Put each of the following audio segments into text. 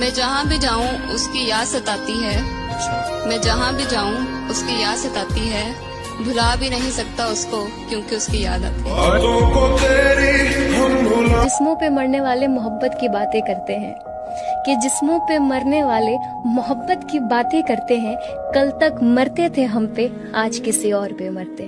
मैं जहाँ भी जाऊँ उसकी याद सताती है। मैं जहाँ भी जाऊँ उसकी याद सताती है। भुला भी नहीं सकता उसको क्योंकि उसकी याद आती है। जिस्मों पे मरने वाले मोहब्बत की बातें करते हैं कि जिस्मों पे मरने वाले मोहब्बत की बातें करते हैं। कल तक मरते थे हम पे, आज किसी और पे मरते।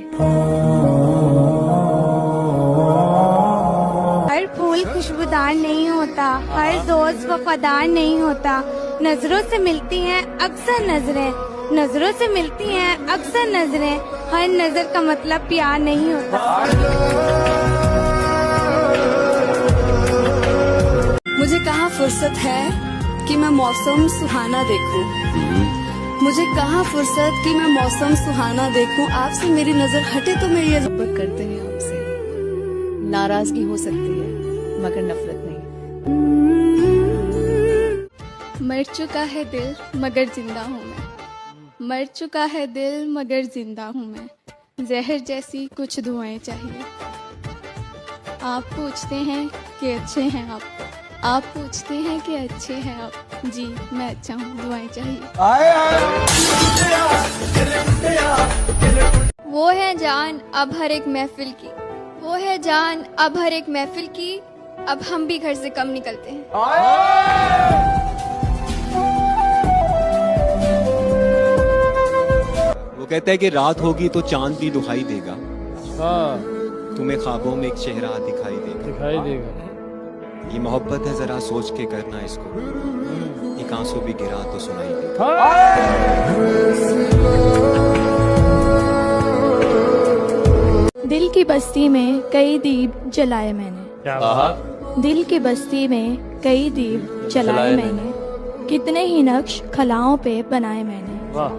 हर फूल खुशबूदार नहीं होता, हर दोस्त वफादार नहीं होता। नजरों से मिलती हैं अक्सर नजरें, नजरों से मिलती हैं अक्सर नजरें। हर नजर का मतलब प्यार नहीं होता। मुझे कहाँ फुर्सत है कि मैं मौसम सुहाना देखूं। मुझे कहाँ फुर्सत कि मैं मौसम सुहाना देखूं। आपसे मेरी नजर हटे तो मैं ये मोहब्बत करते हैं आपसे। नाराजगी हो सकती है मगर नफरत नहीं। मर चुका है दिल मगर जिंदा हूँ मैं। मर चुका है दिल मगर जिंदा हूँ मैं। जहर जैसी कुछ दुआएं चाहिए। आप पूछते हैं कि अच्छे हैं आप पूछते हैं कि अच्छे हैं आप। जी मैं अच्छा हूँ, दुआएं चाहिए। वो है जान अब हर एक महफिल की, वो है जान अब हर एक महफिल की। अब हम भी घर से कम निकलते हैं। वो कहता है कि रात होगी तो चांद भी दुखाई देगा। तुम्हें ख्वाबों में एक चेहरा दिखाई देगा। ये मोहब्बत है, जरा सोच के करना इसको। एक आंसू भी गिरा तो सुनाई देगा। दिल की बस्ती में कई दीप जलाए मैंने। दिल की बस्ती में कई दीप जलाए मैंने। कितने ही नक्श खलाओं पे बनाए मैंने।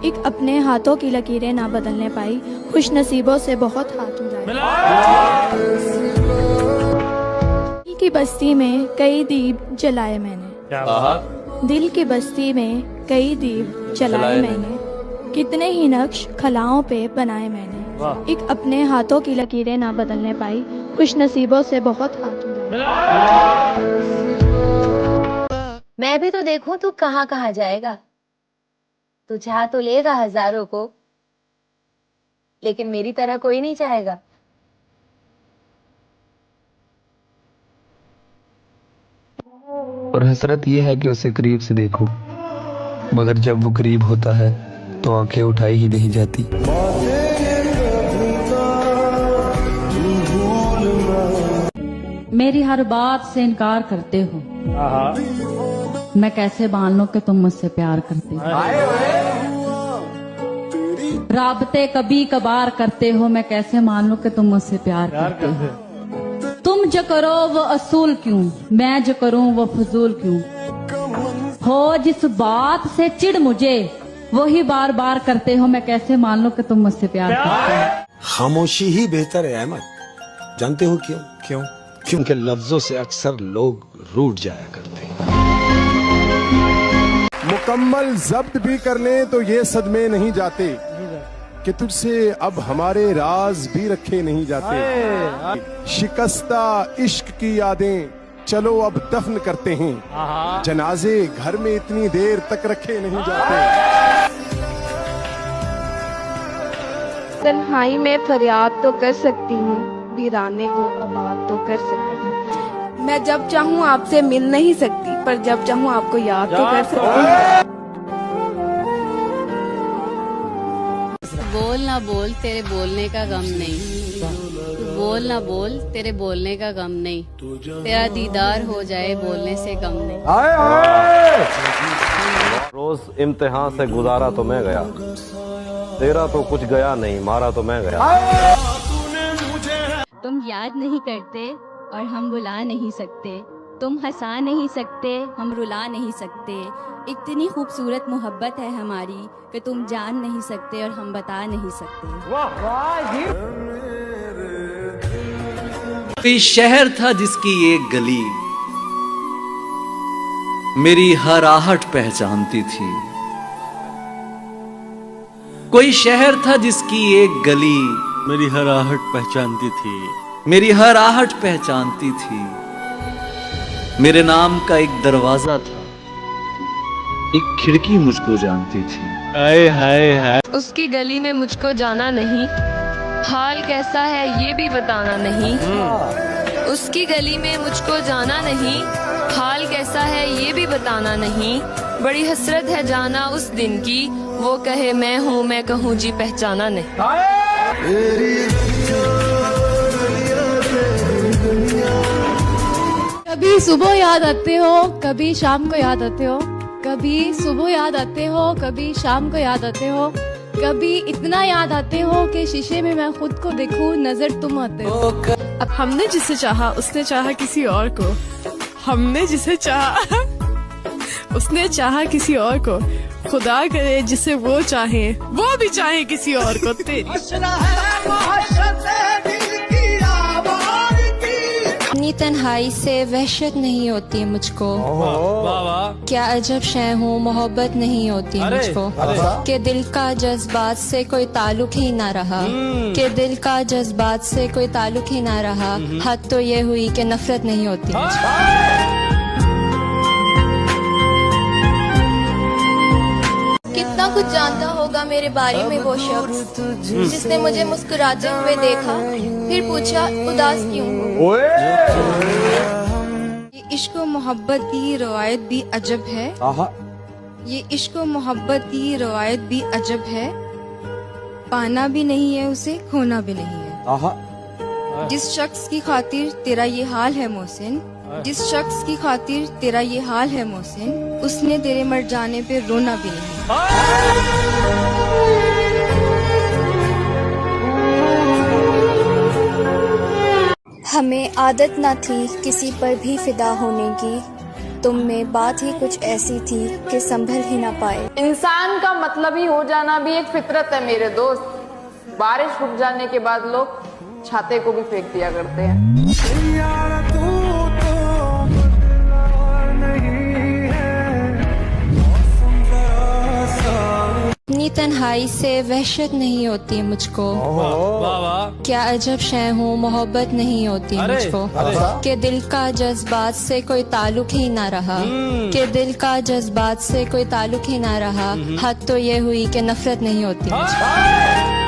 एक अपने हाथों की लकीरें ना बदलने पाई, खुश नसीबों से बहुत हाथ मिलाए। दिल की बस्ती में कई दीप जलाए मैंने। दिल की बस्ती में कई दीप जलाए मैंने। कितने ही नक्श खलाओं पे बनाए मैंने। एक अपने हाथों की लकीरें ना बदलने पाई, खुश नसीबों से बहुत हाथ मिलाए। मैं भी तो देखूं तू कहाँ कहाँ जाएगा। तू चाह तो लेगा हजारों को, लेकिन मेरी तरह कोई नहीं चाहेगा। और हसरत ये है कि उसे करीब से देखो, मगर जब वो करीब होता है तो आंखें उठाई ही नहीं जाती। मेरी हर बात से इनकार करते हो। मैं कैसे मान लूं कि तुम मुझसे प्यार करते हो। राबते कभी कभार करते हो, मैं कैसे मान लूं कि तुम मुझसे प्यार करते हो। तुम जो करो वो असूल क्यों, मैं जो करूं वो फजूल क्यों। हो जिस बात से चिढ़ मुझे वही बार बार करते हो, मैं कैसे मान लूं कि तुम मुझसे प्यार करते हो। खामोशी ही बेहतर है अहमद। जानते हो क्यों? क्यों? क्योंकि लफ्जों से अक्सर लोग रूठ जाया करते हैं। मुकम्मल जब्त भी कर लें तो ये सदमे नहीं जाते कि तुझसे अब हमारे राज भी रखे नहीं जाते। शिकस्ता इश्क की यादें चलो अब दफन करते हैं। जनाजे घर में इतनी देर तक रखे नहीं जाते। तन्हाई में फरियाद तो कर सकती हूँ, वीराने को आबाद तो कर सकती हूँ। मैं जब चाहूँ आपसे मिल नहीं सकती, पर जब चाहूँ आपको याद तो कर सकती हूँ। बोल ना बोल तेरे बोलने का गम नहीं। बोल ना बोल तेरे बोलने का गम नहीं। तेरा दीदार हो जाए बोलने से कम नहीं। रोज इम्तिहान से गुजारा तो मैं गया, तेरा तो कुछ गया नहीं, मारा तो मैं गया। तुम याद नहीं करते और हम बुला नहीं सकते। तुम हंसा नहीं सकते, हम रुला नहीं सकते। इतनी खूबसूरत मोहब्बत है हमारी कि तुम जान नहीं सकते और हम बता नहीं सकते। कोई शहर था जिसकी एक गली मेरी हर आहट पहचानती थी। कोई शहर था जिसकी एक गली मेरी हर आहट पहचानती थी। मेरी हर आहट पहचानती थी। मेरे नाम का एक दरवाजा था एक खिड़की मुझको जानती थी। हाय हाय हाय। उसकी गली में मुझको जाना नहीं, हाल कैसा है ये भी बताना नहीं। उसकी गली में मुझको जाना नहीं, हाल कैसा है ये भी बताना नहीं। बड़ी हसरत है जाना उस दिन की, वो कहे मैं हूँ मैं कहूँ जी पहचाना नहीं। कभी सुबह याद आते हो, कभी शाम को याद आते हो, कभी सुबह याद आते हो, कभी शाम को याद आते हो, कभी इतना याद आते हो कि शीशे में मैं खुद को देखूं, नजर तुम आते हो। अब हमने जिसे चाहा उसने चाहा किसी और को, हमने जिसे चाहा उसने चाहा किसी और को। खुदा करे जिसे वो चाहे वो भी चाहे किसी और को। अपनी तन्हाई से वहशत नहीं होती मुझको, क्या अजब शय हूँ मोहब्बत नहीं होती मुझको। के दिल का जज्बात से कोई ताल्लुक ही ना रहा, के दिल का जज्बात से कोई ताल्लुक ही ना रहा। हद तो ये हुई कि नफरत नहीं होती मुझको। कितना कुछ जानता होगा मेरे बारे में वो शख्स जिसने मुझे मुस्कुराते हुए देखा, फिर पूछा उदास क्यों हो। ये इश्क और मोहब्बत की रवायत भी अजब है, ये इश्क और मोहब्बत की रवायत भी अजब है। पाना भी नहीं है उसे, खोना भी नहीं है। जिस शख्स की खातिर तेरा ये हाल है मोहसिन, जिस शख्स की खातिर तेरा ये हाल है मोहसिन, उसने तेरे मर जाने पे रोना भी नहीं। हमें आदत न थी किसी पर भी फिदा होने की, तुम में बात ही कुछ ऐसी थी कि संभल ही ना पाए। इंसान का मतलब ही हो जाना भी एक फितरत है मेरे दोस्त। बारिश रुक जाने के बाद लोग छाते को भी फेंक दिया करते हैं। अपनी तन्हाई से वहशत नहीं होती मुझको, क्या अजब शय हूँ मोहब्बत नहीं होती मुझको। के दिल का जज्बात से कोई ताल्लुक ही ना रहा, के दिल का जज्बात से कोई ताल्लुक ही ना रहा। हद तो ये हुई कि नफरत नहीं होती मुझको।